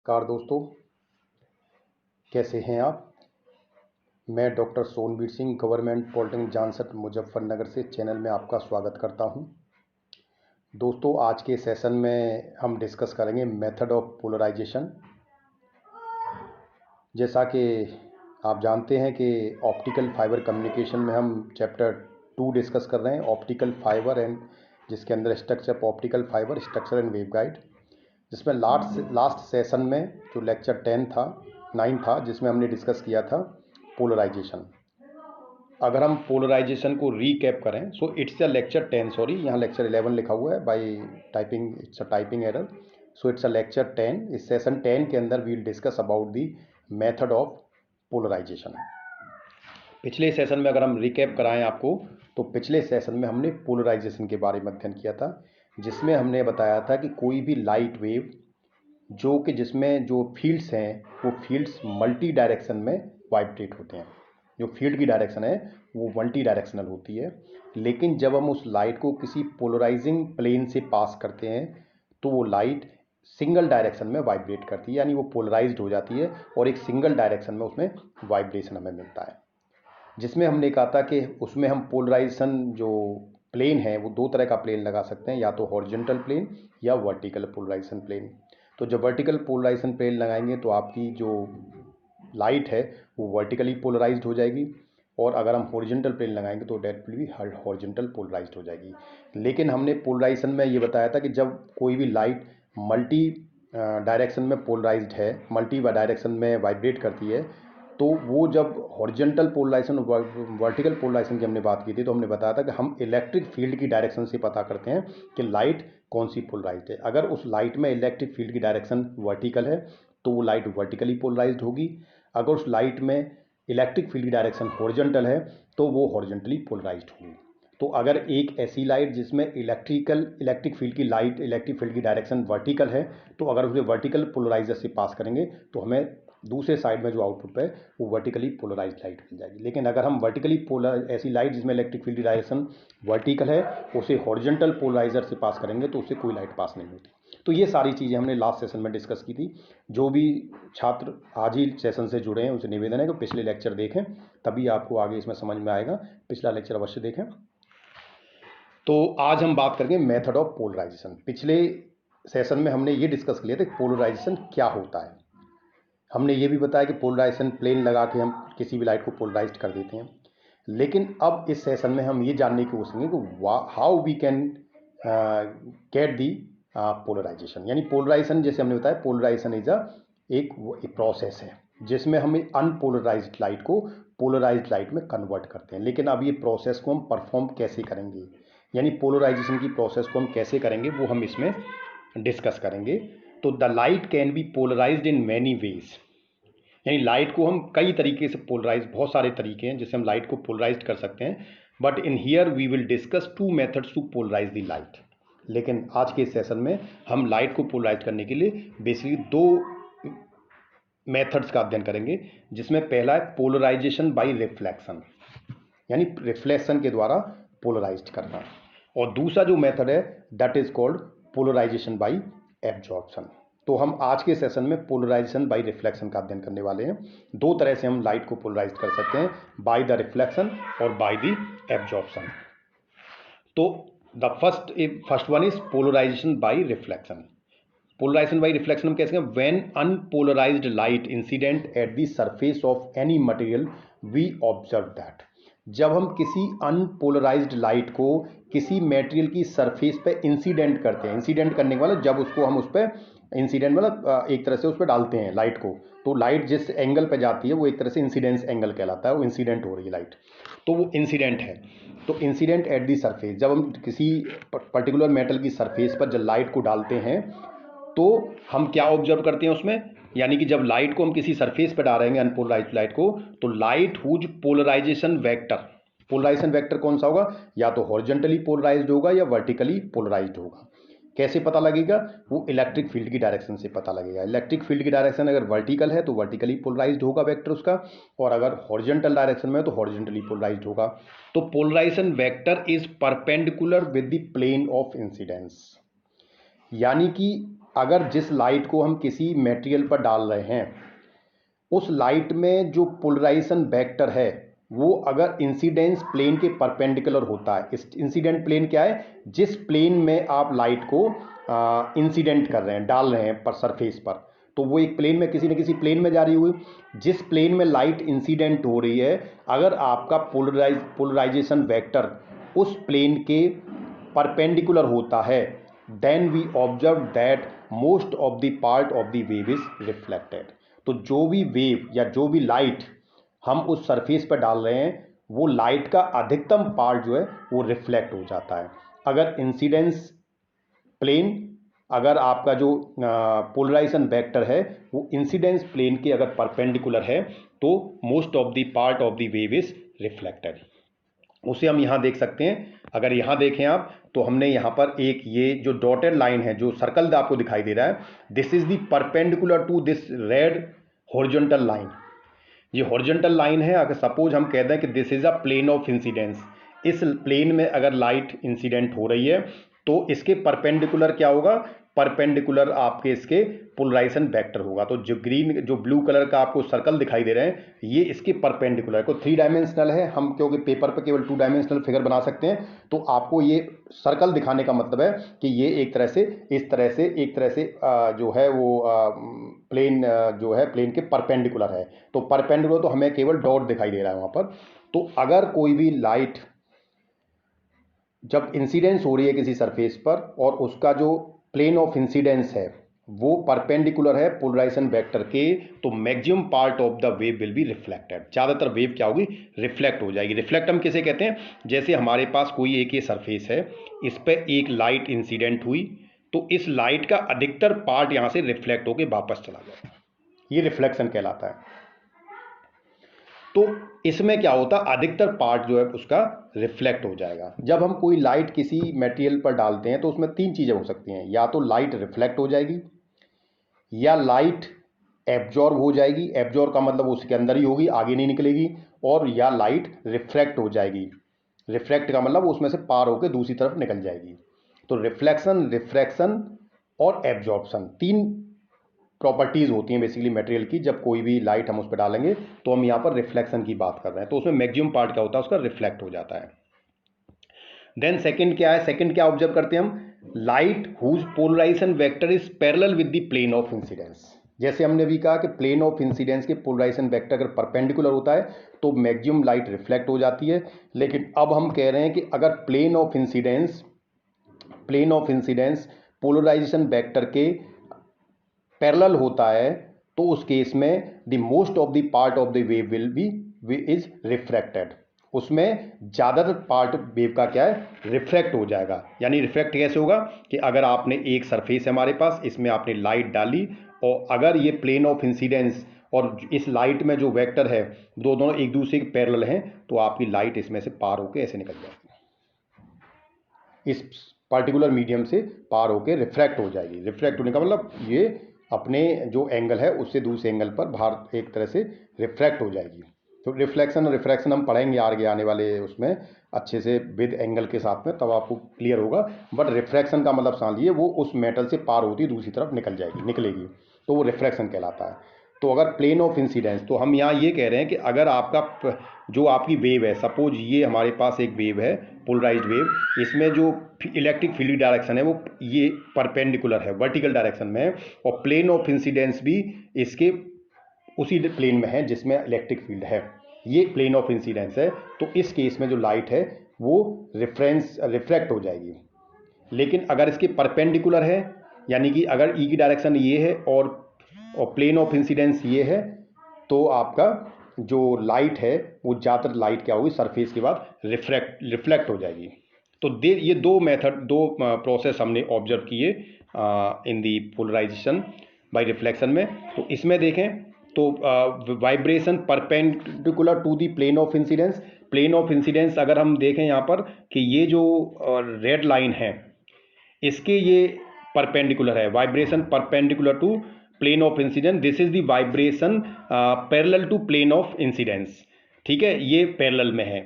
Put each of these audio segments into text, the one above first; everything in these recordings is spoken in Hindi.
नमस्कार दोस्तों, कैसे हैं आप। मैं doctor Sonveer Singh government polytechnic Jansath Muzaffarnagar से चैनल में आपका स्वागत करता हूं। दोस्तों, आज के सेशन में हम डिस्कस करेंगे मेथड ऑफ पोलराइजेशन। जैसा कि आप जानते हैं कि ऑप्टिकल फाइबर कम्युनिकेशन में हम चैप्टर 2 डिस्कस कर रहे हैं, ऑप्टिकल फाइबर एंड जिसके अंदर structure of optical fibre, structure and waveguide, जिसमें लास्ट सेशन में जो लेक्चर 9 था, जिसमें हमने डिस्कस किया था पोलराइजेशन। अगर हम पोलराइजेशन को रीकैप करें, so it's a lecture 10, sorry यहाँ लेक्चर 11 लिखा हुआ है by typing, it's a typing error. So it's a lecture 10। इस सेशन 10 के अंदर we'll discuss about the method of polarization. पिछले सेशन में अगर हम रिकैप कराएं आपको, तो पिछले सेशन में हमने पोलराइजेशन के बारे में अध्ययन किया था, जिसमें हमने बताया था कि कोई भी लाइट वेव जिसमें जो फील्ड्स हैं वो फील्ड्स मल्टी डायरेक्शन में वाइब्रेट होते हैं। जो फील्ड की डायरेक्शन है वो मल्टी डायरेक्शनल होती है, लेकिन जब हम उस लाइट को किसी पोलराइजिंग प्लेन से पास करते हैं तो वो लाइट सिंगल डायरेक्शन में वाइब्रेट करती है, यानी वो पोलराइज्ड हो जाती है और एक सिंगल डायरेक्शन में उसमें वाइब्रेशन हमें मिलता है। जिसमें हमने कहा था कि उसमें हम पोलराइजेशन जो प्लेन है वो दो तरह का प्लेन लगा सकते हैं, या तो हॉरिजॉन्टल प्लेन या वर्टिकल पोलराइजेशन प्लेन। तो जब वर्टिकल पोलराइजेशन प्लेन लगाएंगे तो आपकी जो लाइट है वो वर्टिकली पोलराइज्ड हो जाएगी, और अगर हम हॉरिजॉन्टल प्लेन लगाएंगे तो that will be horizontal polarized हो जाएगी। लेकिन हमने पोलराइजेशन में ये बताया था कि जब कोई भी लाइट मल्टी डायरेक्शन में पोलराइज्ड है, मल्टी डायरेक्शन में वाइब्रेट करती है, तो वो जब हॉरिजॉन्टल पोलराइजेशन और वर्टिकल पोलराइजेशन की हमने बात की थी, तो हमने बताया था कि हम इलेक्ट्रिक फील्ड की डायरेक्शन से पता करते हैं कि लाइट कौन सी पोलराइज्ड है। अगर उस लाइट में इलेक्ट्रिक फील्ड की डायरेक्शन वर्टिकल है तो वो लाइट वर्टिकली पोलराइज्ड होगी। अगर उस लाइट में इलेक्ट्रिक फील्ड की डायरेक्शन हॉरिजॉन्टल है तो वो हॉरिजॉन्टली पोलराइज्ड होगी। तो अगर एक ऐसी लाइट जिसमें इलेक्ट्रिक फील्ड की डायरेक्शन वर्टिकल है, तो अगर उसे वर्टिकल पोलराइजर से पास करेंगे तो हमें दूसरे साइड में जो आउटपुट है वो वर्टिकली पोलराइज्ड लाइट मिल जाएगी। लेकिन अगर हम ऐसी लाइट जिसमें इलेक्ट्रिक फील्ड की डायरेक्शन वर्टिकल है उसे हॉरिजॉन्टल पोलराइजर से पास करेंगे तो उससे कोई लाइट पास नहीं होती। तो ये सारी चीज़ें हमने लास्ट सेशन में डिस्कस की थी। जो भी छात्र आज ही सेशन से जुड़े हैं उनसे निवेदन है कि पिछले लेक्चर देखें, तभी आपको आगे इसमें समझ में आएगा। पिछला लेक्चर अवश्य देखें। तो आज हम बात करेंगे मेथड ऑफ पोलराइजेशन। पिछले सेशन में हमने ये डिस्कस किया था कि पोलराइजेशन क्या होता है। हमने ये भी बताया कि पोलराइजेशन प्लेन लगा के हम किसी भी लाइट को पोलराइज कर देते हैं। लेकिन अब इस सेशन में हम ये जानने की कोशिश करेंगे कि how we can get the polarization. यानी पोलराइजेशन, जैसे हमने बताया, पोलराइजेशन इज एक प्रोसेस है जिसमें हम अनपोलराइज्ड लाइट को पोलराइज्ड लाइट में कन्वर्ट करते हैं। लेकिन अब ये प्रोसेस को हम परफॉर्म कैसे करेंगे, यानी पोलराइजेशन की प्रोसेस को हम कैसे करेंगे, वो हम इसमें डिस्कस करेंगे। तो the light can be polarized in many ways, यानी लाइट को हम कई तरीके से पोलराइज, बहुत सारे तरीके हैं जिससे हम लाइट को पोलराइज कर सकते हैं। But in here we will discuss 2 methods to polarize the light. लेकिन आज के सेशन में हम लाइट को पोलराइज करने के लिए बेसिकली 2 मेथड्स का अध्ययन करेंगे, जिसमें पहला है पोलराइजेशन बाय रिफ्लेक्शन, यानी रिफ्लेक्शन के द्वारा पोलराइज करना, और दूसरा जो मेथड है that is called polarization by absorption. तो हम आज के सेशन में पोलराइजेशन बाय रिफ्लेक्शन का अध्ययन करने वाले हैं। 2 तरह से हम लाइट को पोलराइज कर सकते हैं, बाय द रिफ्लेक्शन और बाय द एब्जॉर्प्शन। तो the first one is polarization by reflection. Polarization by reflection हम कैसे करें? When unpolarized light incident at the surface of any material we observe that. जब हम किसी अनपोलराइज्ड लाइट को किसी मटेरियल की सरफेस पे इंसिडेंट करते हैं, इंसिडेंट करने के मतलब जब उसको हम उस पर इंसिडेंट मतलब एक तरह से उस पर डालते हैं लाइट को, तो लाइट जिस एंगल पे जाती है वो एक तरह से इंसिडेंस एंगल कहलाता है, वो इंसिडेंट हो रही है लाइट, तो वो इंसिडेंट है। तो इंसिडेंट एट दी सरफेस, जब हम किसी पर्टिकुलर मेटल की सरफेस पर जब लाइट को डालते हैं तो हम क्या ऑब्जर्व करते हैं उसमें, यानी कि जब लाइट को हम किसी सरफेस पर डालेंगे अनपोलराइज्ड लाइट को, तो लाइट हुज पोलराइजेशन वेक्टर कौन सा होगा? या तो हॉरिजॉन्टली पोलराइज्ड होगा या वर्टिकली पोलराइज्ड होगा। कैसे पता लगेगा? वो इलेक्ट्रिक फील्ड की डायरेक्शन से पता लगेगा। इलेक्ट्रिक फील्ड की डायरेक्शन अगर वर्टिकल है तो वर्टिकली पोलराइज्ड होगा वेक्टर उसका, और अगर हॉरिजॉन्टल डायरेक्शन में तो हॉरिजॉन्टली पोलराइज्ड होगा। तो polarization vector is perpendicular with the plane of incidence, यानी कि अगर जिस लाइट को हम किसी मटेरियल पर डाल रहे हैं उस लाइट में जो पोलराइजेशन वेक्टर है वो अगर इंसिडेंस प्लेन के परपेंडिकुलर होता है, इस इंसिडेंट प्लेन क्या है, जिस प्लेन में आप लाइट को इंसिडेंट कर रहे हैं, डाल रहे हैं पर सरफेस पर, तो वो एक प्लेन में किसी न किसी प्लेन में जा रही हुई, जिस प्लेन में लाइट इंसिडेंट हो रही है, अगर आपका पोलराइजेशन वेक्टर उस प्लेन के परपेंडिकुलर होता है, then we observe that most of the part of the wave is reflected. तो जो भी वेव या जो भी लाइट हम उस सरफेस पर डाल रहे हैं वो लाइट का अधिकतम पार्ट जो है वो रिफ्लेक्ट हो जाता है। अगर इंसिडेंस प्लेन, अगर आपका जो पोलराइजेशन वेक्टर है वो इंसिडेंस प्लेन के अगर परपेंडिकुलर है तो most of the part of the wave is reflected. उसे हम यहाँ देख सकते हैं। अगर यहाँ देखें आप तो हमने यहाँ पर एक ये जो डॉटेड लाइन है, जो सर्कल आपको दिखाई दे रहा है, this is the perpendicular to this red horizontal line. ये हॉरिजॉन्टल लाइन है। अगर सपोज हम कहते हैं कि this is a plane of incidence, इस प्लेन में अगर लाइट इंसिडेंट हो रही है तो इसके परपेंडिकुलर क्या होगा, परपेंडिकुलर आपके इसके पोलराइजेशन वेक्टर होगा। तो जो ग्रीन जो ब्लू कलर का आपको सर्कल दिखाई दे रहे हैं ये इसके परपेंडिकुलर को 3 डायमेंशनल है, हम क्योंकि पेपर पर केवल 2 डायमेंशनल फिगर बना सकते हैं तो आपको ये सर्कल दिखाने का मतलब है कि ये एक तरह से इस तरह से एक तरह से जो है वो प्लेन जो है प्लेन के परपेंडिकुलर है। तो परपेंडिकुलर तो हमें केवल डॉट दिखाई दे रहा है वहाँ पर। तो अगर कोई भी लाइट जब इंसिडेंस हो रही है किसी सरफेस पर और उसका जो प्लेन ऑफ इंसिडेंस है वो परपेंडिकुलर है पोलराइजेशन वेक्टर के, तो maximum part of the wave will be reflected. ज़्यादातर वेव क्या होगी, रिफ्लेक्ट हो जाएगी। रिफ्लेक्ट हम किसे कहते हैं, जैसे हमारे पास कोई एक ये सरफेस है, इस पर एक लाइट इंसिडेंट हुई तो इस लाइट का अधिकतर पार्ट यहाँ से रिफ्लेक्ट होकर वापस चला गया, ये रिफ्लेक्शन कहलाता है। तो इसमें क्या होता है, अधिकतर पार्ट जो है उसका रिफ्लेक्ट हो जाएगा। जब हम कोई लाइट किसी मटेरियल पर डालते हैं तो उसमें 3 चीज़ें हो सकती हैं, या तो लाइट रिफ्लेक्ट हो जाएगी, या लाइट एब्जॉर्ब हो जाएगी, एब्जॉर्ब का मतलब उसके अंदर ही होगी, आगे नहीं निकलेगी, और या लाइट रिफ्रैक्ट हो जाएगी। रिफ्रैक्ट का मतलब उसमें से पार होकर दूसरी तरफ निकल जाएगी। तो रिफ्लेक्शन, रिफ्रैक्शन और एब्जॉर्प्शन 3 प्रॉपर्टीज़ होती हैं बेसिकली मटेरियल की। जब कोई भी लाइट हम उस पर डालेंगे तो हम यहाँ पर रिफ्लेक्शन की बात कर रहे हैं, तो उसमें मैक्सिमम पार्ट क्या होता है, उसका रिफ्लेक्ट हो जाता है। देन सेकंड क्या है, सेकंड क्या ऑब्जर्व करते हैं हम, light whose polarization vector is parallel with the plane of incidence. जैसे हमने भी कहा कि प्लेन ऑफ इंसिडेंस के पोलराइजेशन वेक्टर अगर परपेंडिकुलर होता है तो मैक्सिमम लाइट रिफ्लेक्ट हो जाती है। लेकिन अब हम कह रहे हैं कि अगर plane of incidence polarization vector के पैरेलल होता है तो उस केस में the most of the part of the wave will be is refracted. उसमें ज़्यादातर पार्ट वेव का क्या है, रिफ्रैक्ट हो जाएगा। यानी रिफ्रैक्ट कैसे होगा कि अगर आपने एक सरफेस है हमारे पास, इसमें आपने लाइट डाली और अगर ये प्लेन ऑफ इंसिडेंस और इस लाइट में जो वेक्टर है दोनों एक दूसरे के पैरेलल हैं तो आपकी लाइट इसमें से पार होकर ऐसे निकल जाएगी, इस पर्टिकुलर मीडियम से पार होकर रिफ्रैक्ट हो जाएगी। रिफ्रैक्ट होने का मतलब ये अपने जो एंगल है उससे दूसरे एंगल पर बाहर एक तरह से रिफ्रैक्ट हो जाएगी। तो रिफ्लेक्शन और रिफ्रैक्शन हम पढ़ेंगे आगे आने वाले उसमें अच्छे से विद एंगल के साथ में, तब आपको क्लियर होगा। बट रिफ्रैक्शन का मतलब समझ लीजिए वो उस मेटल से पार होती दूसरी तरफ निकलेगी, तो वो रिफ्रैक्शन कहलाता है। तो अगर प्लेन ऑफ इंसिडेंस, तो हम यहाँ ये कह रहे हैं कि अगर आपका जो आपकी वेव है, सपोज ये हमारे पास एक वेव है पोलराइज्ड वेव, इसमें जो इलेक्ट्रिक फील्ड डायरेक्शन है वो ये परपेंडिकुलर है, वर्टिकल डायरेक्शन में है, और प्लेन ऑफ इंसिडेंस भी इसके उसी प्लेन में है जिसमें इलेक्ट्रिक फील्ड है, ये प्लेन ऑफ इंसिडेंस है। तो इस केस में जो लाइट है वो रिफ्रैक्ट हो जाएगी। लेकिन अगर इसके परपेंडिकुलर है, यानी कि अगर ई की डायरेक्शन ये है और प्लेन ऑफ इंसिडेंस ये है, तो आपका जो लाइट है वो ज़्यादातर लाइट क्या होगी, सरफेस के बाद रिफ्लेक्ट हो जाएगी। तो ये 2 प्रोसेस हमने ऑब्जर्व किए in the polarization by reflection में। तो इसमें देखें तो vibration perpendicular to the plane of incidence, plane of incidence अगर हम देखें यहाँ पर कि ये जो रेड लाइन है इसके ये परपेंडिकुलर है, vibration perpendicular to plane of incidence, this is the vibration parallel to plane of incidence. ठीक है, ये पैरेलल में है।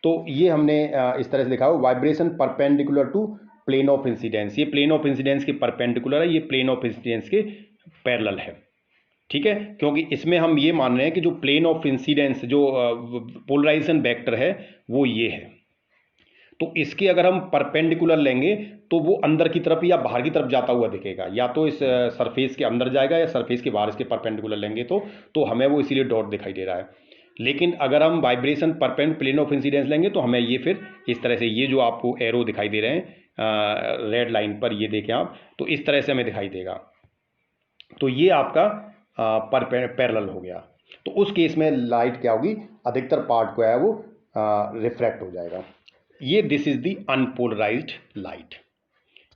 तो ये हमने इस तरह से लिखा हो, vibration perpendicular to plane of incidence, ये प्लेन ऑफ इंसिडेंस के परपेंडिकुलर है, ये प्लेन ऑफ इंसिडेंस के पैरेलल है, ठीक है। क्योंकि इसमें हम ये मान रहे हैं कि जो प्लेन ऑफ इंसिडेंस जो पोलराइजेशन वेक्टर है वो ये है, तो इसके अगर हम परपेंडिकुलर लेंगे तो वो अंदर की तरफ या बाहर की तरफ जाता हुआ दिखेगा, या तो इस सरफेस के अंदर जाएगा या सरफेस के बाहर इसके परपेंडिकुलर लेंगे तो हमें वो इसीलिए डॉट दिखाई दे रहा है। लेकिन अगर हम वाइब्रेशन परपेंड प्लेन ऑफ इंसिडेंस लेंगे तो हमें ये फिर इस तरह से, ये जो आपको एरो दिखाई दे रहे हैं रेड लाइन पर, ये देखें आप, तो इस तरह से हमें दिखाई देगा। तो ये आपका पैरेलल हो गया। तो उस केस में लाइट क्या होगी, अधिकतर पार्ट को है वो रिफ्रैक्ट हो जाएगा। ये this is the unpolarised light,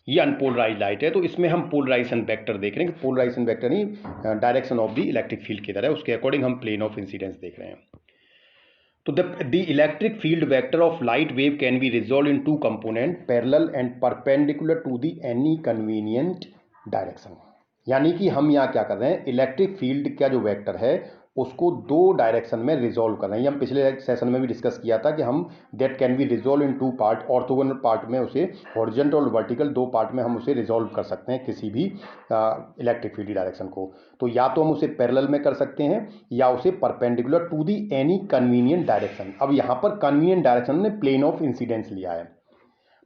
ये अनपोलराइज्ड लाइट है। तो इसमें हम पोलराइजेशन वेक्टर देख रहे हैं कि पोलराइजेशन वेक्टर नहीं, direction of the electric field की तरह है, उसके अकॉर्डिंग हम प्लेन ऑफ इंसिडेंस देख रहे हैं। तो the electric field vector of light wave can be resolve in two component, parallel and perpendicular to the any convenient direction. यानी कि हम यहाँ क्या कर रहे हैं, इलेक्ट्रिक फील्ड का जो वेक्टर है उसको दो डायरेक्शन में रिजॉल्व कर रहे हैं। ये हम पिछले सेशन में भी डिस्कस किया था कि हम that can be resolve in two part, orthogonal part में उसे, हॉरिजॉन्टल और वर्टिकल दो पार्ट में हम उसे रिजॉल्व कर सकते हैं किसी भी इलेक्ट्रिक फील्ड डायरेक्शन को। तो या तो हम उसे पैरेलल में कर सकते हैं या उसे perpendicular to the any convenient direction. अब यहाँ पर कन्वीनियंट डायरेक्शन ने प्लेन ऑफ इंसिडेंस लिया है,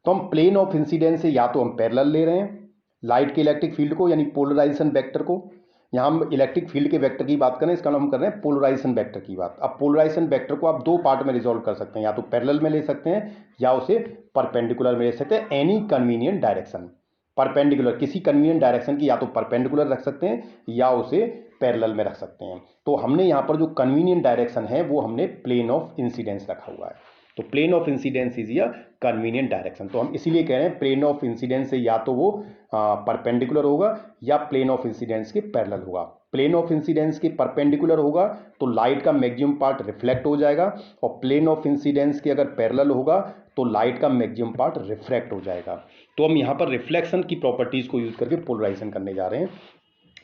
तो हम प्लेन ऑफ इंसिडेंस से या तो हम पैरेलल ले रहे हैं लाइट के इलेक्ट्रिक फील्ड को, यानी पोलराइजेशन वेक्टर को। यहाँ हम इलेक्ट्रिक फील्ड के वेक्टर की बात करें, इसका हम कर रहे हैं पोलराइजेशन वेक्टर की बात। अब पोलराइजेशन वेक्टर को आप दो पार्ट में रिजॉल्व कर सकते हैं, या तो पैरेलल में ले सकते हैं या उसे परपेंडिकुलर में ले सकते हैं, एनी कन्वीनियंट डायरेक्शन। परपेंडिकुलर किसी कन्वीनियंट डायरेक्शन की या तो परपेंडिकुलर रख सकते हैं या उसे पैरेलल में रख सकते हैं। तो हमने यहाँ पर जो कन्वीनियंट डायरेक्शन है वो हमने प्लेन ऑफ इंसिडेंस रखा हुआ है। तो प्लेन ऑफ इंसिडेंस इज या कन्वीनियंट डायरेक्शन। तो हम इसीलिए कह रहे हैं प्लेन ऑफ इंसिडेंस से या तो वो परपेंडिकुलर होगा या प्लेन ऑफ इंसिडेंस के पैरेलल होगा। प्लेन ऑफ इंसिडेंस के परपेंडिकुलर होगा तो लाइट का मैक्सिमम पार्ट रिफ्लेक्ट हो जाएगा, और प्लेन ऑफ इंसिडेंस के अगर पैरेलल होगा तो लाइट का मैक्सिमम पार्ट रिफ्रैक्ट हो जाएगा। तो हम यहाँ पर रिफ्लेक्शन की प्रॉपर्टीज को यूज करके पोलराइजेशन करने जा रहे हैं।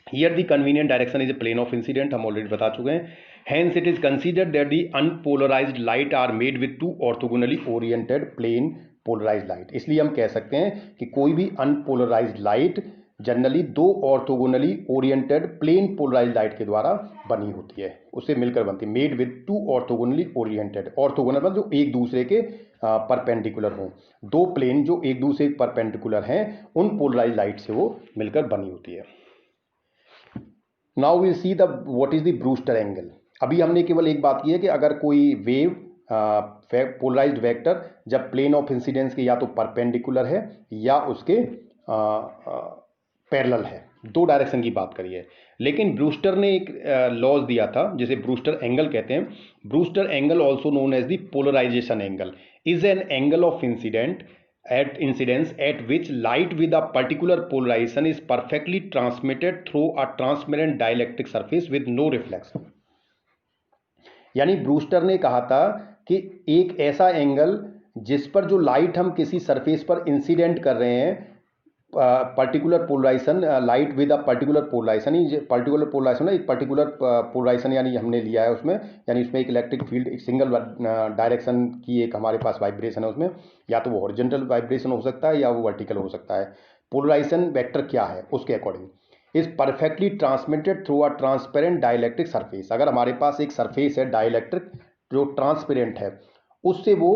Here the convenient direction is a plane of incident, हम ऑलरेडी बता चुके हैं। Hence it is considered that the unpolarized light are made with two orthogonally oriented plane polarized light। इसलिए हम कह सकते हैं कि कोई भी अनपोलराइज्ड लाइट जनरली दो orthogonally oriented plane polarised light के द्वारा बनी होती है, उससे मिलकर बनती है। Made with two orthogonally oriented, orthogonal मतलब जो एक दूसरे के परपेंडिकुलर हों, दो प्लेन जो एक दूसरे के परपेंडिकुलर हैं उन पोलराइज्ड लाइट से वो मिलकर बनी होती है। Now we see the what is the Brewster angle. अभी हमने केवल एक बात की है कि अगर कोई वेव पोलराइज्ड वेक्टर जब प्लेन ऑफ इंसिडेंस के या तो परपेंडिकुलर है या उसके पैरेलल है, दो डायरेक्शन की बात करी है। लेकिन ब्रूस्टर ने एक लॉज दिया था जिसे ब्रूस्टर एंगल कहते हैं। Brewster angle also known as the polarisation angle is an angle of incidence at which light with a particular polarization is perfectly transmitted through a transparent dielectric surface with no reflection। यानी ब्रूस्टर ने कहा था कि एक ऐसा एंगल जिस पर जो लाइट हम किसी सरफेस पर इंसिडेंट कर रहे हैं, particular polarisation, light with a particular polarisation, particular polarisation एक पर्टिकुलर पोलराइजेशन यानी हमने लिया है उसमें, यानी उसमें एक इलेक्ट्रिक फील्ड एक सिंगल डायरेक्शन की एक हमारे पास वाइब्रेशन है, उसमें या तो वो हॉरिजॉन्टल वाइब्रेशन हो सकता है या वो वर्टिकल हो सकता है। पोलराइजेशन वेक्टर क्या है उसके according is perfectly transmitted through a transparent dielectric surface. अगर हमारे पास एक सरफेस है डाइलेक्ट्रिक जो ट्रांसपेरेंट है, उससे वो